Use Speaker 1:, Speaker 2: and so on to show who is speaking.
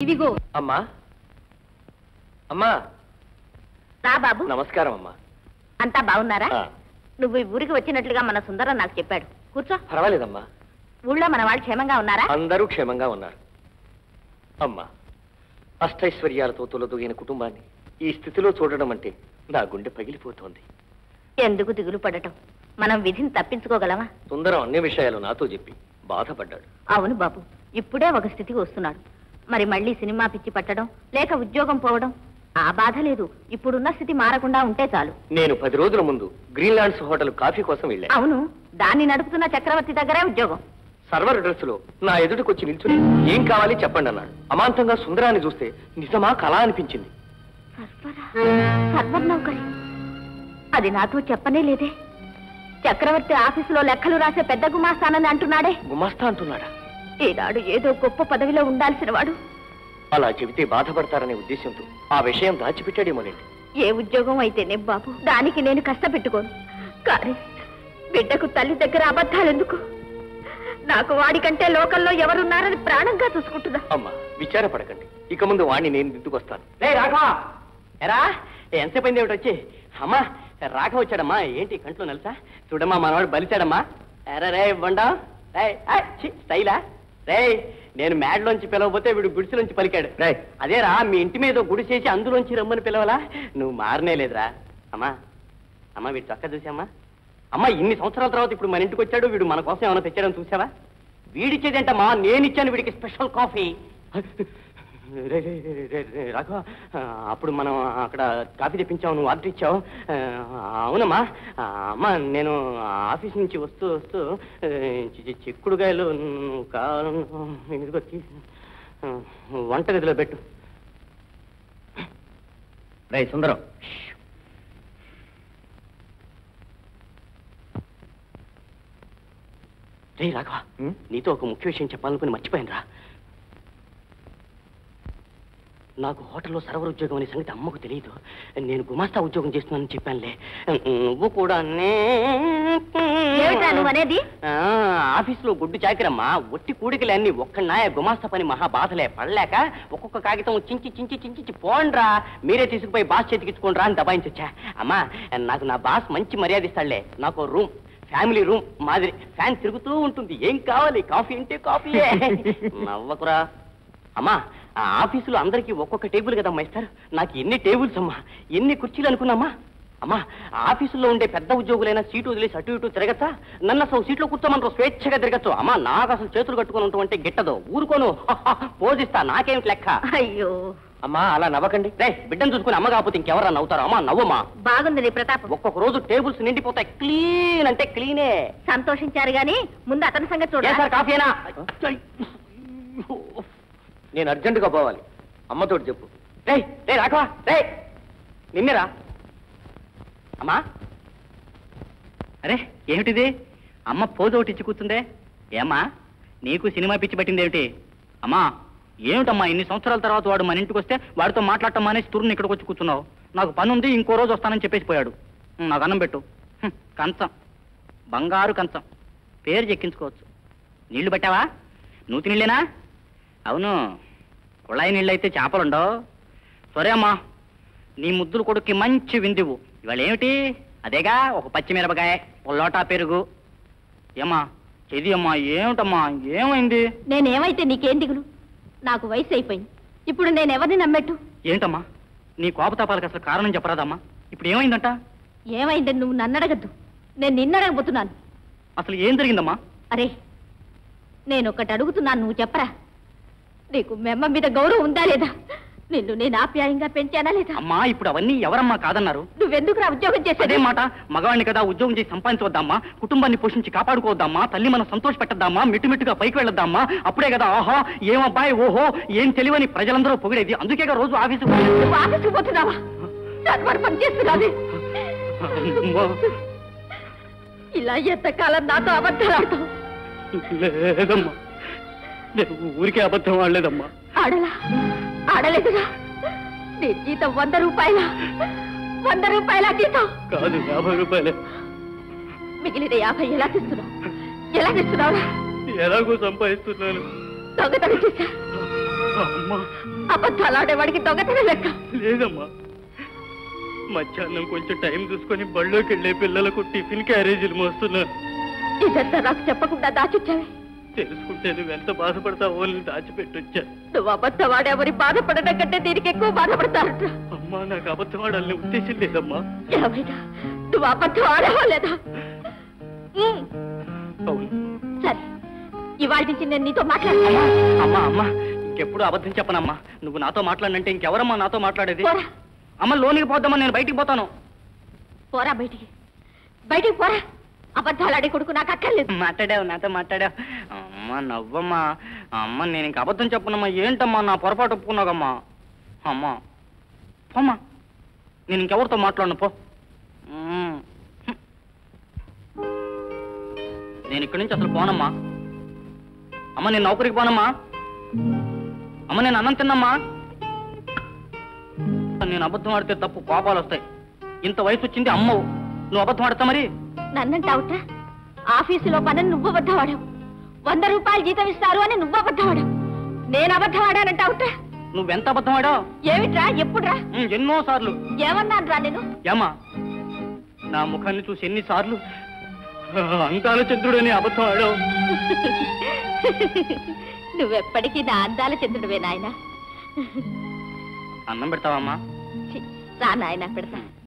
Speaker 1: ఇవిగో.
Speaker 2: అమ్మా అమ్మా.
Speaker 1: రా బాబు.
Speaker 2: నమస్కారం అమ్మా.
Speaker 1: అంతా బాగున్నారా? నువ్వు ఈ ఊరికి వచ్చినట్లుగా మన సుందరం నాకు చెప్పాడు. కూర్చో.
Speaker 2: పర్వాలేదమ్మా.
Speaker 1: ఊళ్ళో మన వాళ్ళు క్షేమంగా ఉన్నారా?
Speaker 2: అందరూ క్షేమంగా ఉన్నారు అమ్మా. అష్టైశ్వర్యాలతో తొలదొగిన కుటుంబాన్ని ఈ స్థితిలో చూడడం అంటే నా గుండె పగిలిపోతోంది.
Speaker 1: ఎందుకు దిగులు పడటం? మనం విధిని తప్పించుకోగలమా?
Speaker 2: సుందరం అన్ని విషయాలు నాతో చెప్పి బాధపడ్డాడు.
Speaker 1: అవును బాబు, ఇప్పుడే ఒక స్థితికి వస్తున్నాడు. మరి మళ్ళీ సినిమా పిచ్చి పట్టడం లేక ఉద్యోగం పోవడం ఆ బాధ లేదు. ఇప్పుడున్న స్థితి మారకుండా ఉంటే చాలు.
Speaker 2: నేను 10 రోజుల ముందు గ్రీన్లాండ్స్ హోటల్ కాఫీ కోసం వెళ్ళాను.
Speaker 1: అవును, దాన్ని నడుపుతున్న చక్రవర్తి దగ్గరే ఉద్యోగం.
Speaker 2: సర్వర్ డ్రెస్ లో నా ఎదుటికొచ్చి నిల్చుని ఏం కావాలి చెప్పండి అన్నాడు. అమాంతంగా సుందరాన్ని చూస్తే నిజమా కళ అనిపించింది.
Speaker 1: సర్వర్ నౌకరి? అది నాతో చెప్పనే లేదే. చక్రవర్తి ఆఫీసులో లెక్కలు రాసే పెద్ద గుమాస్తానని అంటున్నాడే.
Speaker 2: గుమాస్తా అంటున్నాడా?
Speaker 1: ఈనాడు ఏదో గొప్ప పదవిలో ఉండాల్సిన వాడు
Speaker 2: అలా చెబితే బాధపడతారనే ఉద్దేశంతో ఆ విషయం దాచిపెట్టాడేమోనండి.
Speaker 1: ఏ ఉద్యోగం అయితేనే బాబు, దానికి నేను కష్టపెట్టుకోను. కానీ బిడ్డకు తల్లి దగ్గర అబద్ధాలు ఎందుకు? నాకు వాడికంటే లోకల్లో ఎవరున్నారని ప్రాణంగా చూసుకుంటున్నా.
Speaker 2: అమ్మా విచారపడకండి. ఇక ముందు వాడిని నేను దిద్దుకొస్తాను.
Speaker 3: రాఘవ ఎరా ఎంతసేపు అయింది ఏమిటి వచ్చి? అమ్మా రాఘవ వచ్చాడమ్మా. ఏంటి కంట్లో నలుసా? చూడమ్మా మనవాడు బలిచాడమ్మా. ఎరా రే ఇవ్వండా స్టైలా రే. నేను మేడలోంచి పిలవబోతే వీడు గుడిసెలోంచి పలికాడు. రే అదేరా మీ ఇంటి మీద గుడిసేసి అందులోంచి రమ్మని పిలవలా? నువ్వు మారనే లేదురా. అమ్మా అమ్మా వీడు చక్క చూసామ్మా. అమ్మా ఇన్ని సంవత్సరాల తర్వాత ఇప్పుడు మన ఇంటికి వచ్చాడు. వీడు మన కోసం ఏమైనా తెచ్చాడని చూసావా? వీడిచ్చేదేంటమ్మా, నేను ఇచ్చాను వీడికి స్పెషల్ కాఫీ. రాఘవ అప్పుడు మనం అక్కడ కాఫీ తెప్పించావు, నువ్వు ఆర్డర్ ఇచ్చావు. అవునమ్మా. అమ్మా నేను ఆఫీస్ నుంచి వస్తూ వస్తూ చిక్కుడుగాయలు కావాలన్నా వంటగదిలో పెట్టు.
Speaker 2: రే సుందరం,
Speaker 3: రే రాఘవ నీతో ఒక ముఖ్య విషయం చెప్పాలనుకుని మర్చిపోయాను రా. నాకు హోటల్లో సర్వర్ ఉద్యోగం అనే సంగతి అమ్మకు తెలియదు. నేను గుమాస్తా ఉద్యోగం చేస్తున్నానని చెప్పానులే. నువ్వు కూడా
Speaker 1: అనేది
Speaker 3: ఆఫీసులో గుడ్డు చాకిరమ్మా. ఒట్టి కూడికలే అన్ని ఒక్కనాయ. గుమాస్తా పని మహా బాధలే పడలేక ఒక్కొక్క కాగితం చించి చించి చించి పోండ్రా, మీరే తీసుకుపోయి బాస్ చేతికిచ్చుకోండ్రా అని దబాయించొచ్చా. అమ్మా నాకు నా బాస్ మంచి మర్యాద ఇస్తాడులే. నాకు రూమ్, ఫ్యామిలీ రూమ్ మాదిరి ఫ్యాన్ తిరుగుతూ ఉంటుంది. ఏం కావాలి? కాఫీ అంటే కాఫీయే. నవ్వకురా. అమ్మా ఆఫీసులో అందరికీ ఒక్కొక్క టేబుల్ కదమ్మా ఇస్తారు. నాకు ఎన్ని టేబుల్స్ అమ్మా, ఎన్ని కుర్చీలు అనుకున్నామా? అమ్మా ఆఫీసులో ఉండే పెద్ద ఉద్యోగులైనా సీటు వదిలేసి అటు ఇటు తిరగచ్చా? నన్ను అసలు సీట్లో కూర్చోమని స్వేచ్ఛగా తిరగచ్చు. అమ్మా నాకు అసలు చేతులు కట్టుకుని ఉంటామంటే గిట్టదు. ఊరుకోను, పోజిస్తా. నాకేమిటి లెక్క?
Speaker 1: అయ్యో
Speaker 2: అమ్మా అలా నవ్వకండి.
Speaker 3: రే బిడ్డను చూసుకుని అమ్మ కాకపోతే ఇంకెవరా నవ్వుతారు? అమ్మా నవ్వమ్మా.
Speaker 1: బాగుంది నీ ప్రతాపం.
Speaker 3: ఒక్కొక్క రోజు టేబుల్స్ నిండిపోతాయి. క్లీన్ అంటే క్లీనే.
Speaker 1: సంతోషించారు గాని ముందు అతని సంగతి చూడాలి.
Speaker 3: కాఫీనా?
Speaker 2: నేను అర్జెంటుగా పోవాలి. అమ్మతోటి చెప్పు.
Speaker 3: రే రే రాఘవ రే నిన్నేరా. అమ్మా అరే ఏమిటిది? అమ్మ పోజు ఒకటి ఇచ్చి కూర్చుందే. ఏమ్మా నీకు సినిమా పిచ్చి పట్టిందేమిటి? అమ్మా ఏమిటమ్మా ఇన్ని సంవత్సరాల తర్వాత వాడు మన ఇంటికి వస్తే వాడితో మాట్లాడటం మానేసి తురుని ఇక్కడికి వచ్చి కూర్చున్నావు? నాకు పని ఉంది, ఇంకో రోజు వస్తానని చెప్పేసి పోయాడు. నాకు అన్నం పెట్టు. కంచం, బంగారు కంచం, పేరు చెక్కించుకోవచ్చు. నీళ్లు పెట్టావా? నూతి నీళ్ళేనా? అవును, కుళాయి నీళ్ళు అయితే చేపలుండవు. సరే అమ్మా, నీ ముద్దులు కొడుక్కి మంచి విందువు. ఇవాళ ఏమిటి? అదేగా ఒక పచ్చిమిరపకాయ, ఒక లోటా పెరుగు. ఏమ్మా చెది అమ్మా, ఏమిటమ్మా ఏమైంది?
Speaker 1: నేనేమైతే నీకేం దిగులు? నాకు వయసు అయిపోయింది. ఇప్పుడు నేను ఎవరిని నమ్మెట్టు?
Speaker 3: ఏంటమ్మా నీ కోపతాపాలకు అసలు కారణం చెప్పరాదమ్మా? ఇప్పుడు ఏమైందంట?
Speaker 1: ఏమైందని నువ్వు నన్ను అడగద్దు, నేను నిన్ను అడగబోతున్నాను.
Speaker 3: అసలు ఏం జరిగిందమ్మా?
Speaker 1: అరే నేను ఒకటి అడుగుతున్నాను, నువ్వు చెప్పరా. నీకు మెమ్మ మీద గౌరవం ఉందా లేదా? నిన్ను నేను ఆప్యాయంగా పెంచానా లేదా?
Speaker 3: అమ్మా ఇప్పుడు అవన్నీ ఎవరమ్మా కాదన్నారు?
Speaker 1: నువ్వెందుకు రా ఉద్యోగం చేసేదే
Speaker 3: మాట? మగవాడిని కదా, ఉద్యోగం చేసి సంపాదించవద్దామా? కుటుంబాన్ని పోషించి కాపాడుకోవద్దామా? తల్లి మనం సంతోష పెట్టద్దామా? మిట్టుమిట్టుగా పైకి వెళ్ళొద్దామా? అప్పుడే కదా ఆహా ఏమబ్బాయి ఓహో ఏం తెలివని ప్రజలందరూ పొగిడేది. అందుకేగా రోజు
Speaker 1: ఆఫీసుకు పోతున్నావా? పని చేస్తున్నావే. ఇలా ఎంతకాలం నాతో అబద్ధాలు?
Speaker 3: లేదమ్మా, నేను ఊరికే అబద్ధం ఆడలేదమ్మా.
Speaker 1: ఆడలేదుగా? నీ జీతం 100 రూపాయల? 100 రూపాయల జీతం
Speaker 3: కాదు, 50 రూపాయలే.
Speaker 1: మిగిలిన 50 ఎలా తెస్తున్నావు? ఎలా తెస్తున్నావురా?
Speaker 3: ఎలాగో సంపాదిస్తున్నాను.
Speaker 1: దొంగతనం చేశా.
Speaker 3: అమ్మా
Speaker 1: అబద్ధాలు ఆడేవాడికి దొంగతనం లెక్క.
Speaker 3: లేదమ్మా, మధ్యాహ్నం కొంచెం టైం చూసుకొని బళ్ళోకి వెళ్ళే పిల్లలకు టిఫిన్ క్యారేజీలు మోస్తున్నాను.
Speaker 1: ఇదంతా నాకు చెప్పకుండా దాచిచ్చావే.
Speaker 3: తెలుసుకుంటే నువ్వు ఎంత బాధపడతావో అని దాచిపెట్టొచ్చా.
Speaker 1: నువ్వు అబద్ధం ఆడేవని బాధపడడం కంటే దీనికి ఎక్కువ బాధపడతారట.
Speaker 3: అమ్మా, నాకు అబద్ధం ఆడాలని ఉద్దేశం లేదమ్మా.
Speaker 1: ఏమైనా నువ్వు అబద్ధం ఆడవా లేదా?
Speaker 3: అవును.
Speaker 1: సరే, ఇవాళ నుంచి నేను నీతో మాట్లాడతాను.
Speaker 3: అమ్మా అమ్మా, ఇంకెప్పుడు అబద్ధం చెప్పనమ్మా. నువ్వు నాతో మాట్లాడినంటే ఇంకెవరమ్మా నాతో మాట్లాడేది?
Speaker 1: పోరా
Speaker 3: అమ్మ, లోనికి పోద్దామా, నేను బయటికి పోతాను.
Speaker 1: పోరా బయటికి, బయటికి పోరా. అబద్ధాలు ఆడే కొడుకు నాకు అక్కర్లేదు.
Speaker 3: మాట్లాడావు, నాతో మాట్లాడావు. అమ్మా నవ్వమ్మా. అమ్మ, నేను ఇంక అబద్ధం చెప్పనమ్మా. ఏంటమ్మా నా పొరపాటు ఒప్పుకున్నాకమ్మా. అమ్మా పోమ్మా, నేను ఇంకెవరితో మాట్లాడను పో. నేను ఇక్కడి నుంచి అసలు పోనమ్మా. అమ్మ, నేను నౌకరికి పోనమ్మా. అమ్మ, నేను అన్నం తిన్నమ్మా. నేను అబద్ధం ఆడితే తప్పు, కోపాలు వస్తాయి. ఇంత వయసు వచ్చింది అమ్మవు, నువ్వు అబద్ధం ఆడతా మరి?
Speaker 1: నన్నంటావుట? ఆఫీసులో పనని నువ్వు అబద్ధం ఆడావు. 100 రూపాయలు జీతం ఇస్తారు అని నువ్వు అబద్ధం ఆడావు. నేను అబద్ధం ఆడానంటావుట?
Speaker 3: నువ్వెంత అబద్ధం ఆడావు?
Speaker 1: ఏమిట్రా? ఎప్పుడురా?
Speaker 3: ఎన్నో సార్లు.
Speaker 1: ఏమన్నాను రా నేను?
Speaker 3: ఏమా, నా ముఖాన్ని చూసి ఎన్నిసార్లు అంకాల చంద్రుడని అబద్ధం ఆడావు.
Speaker 1: నువ్వెప్పటికీ నా అందాల చంద్రుడివే నాయనా.
Speaker 3: అన్నం పెడతావమ్మా?
Speaker 1: రా నాయనా, పెడతా.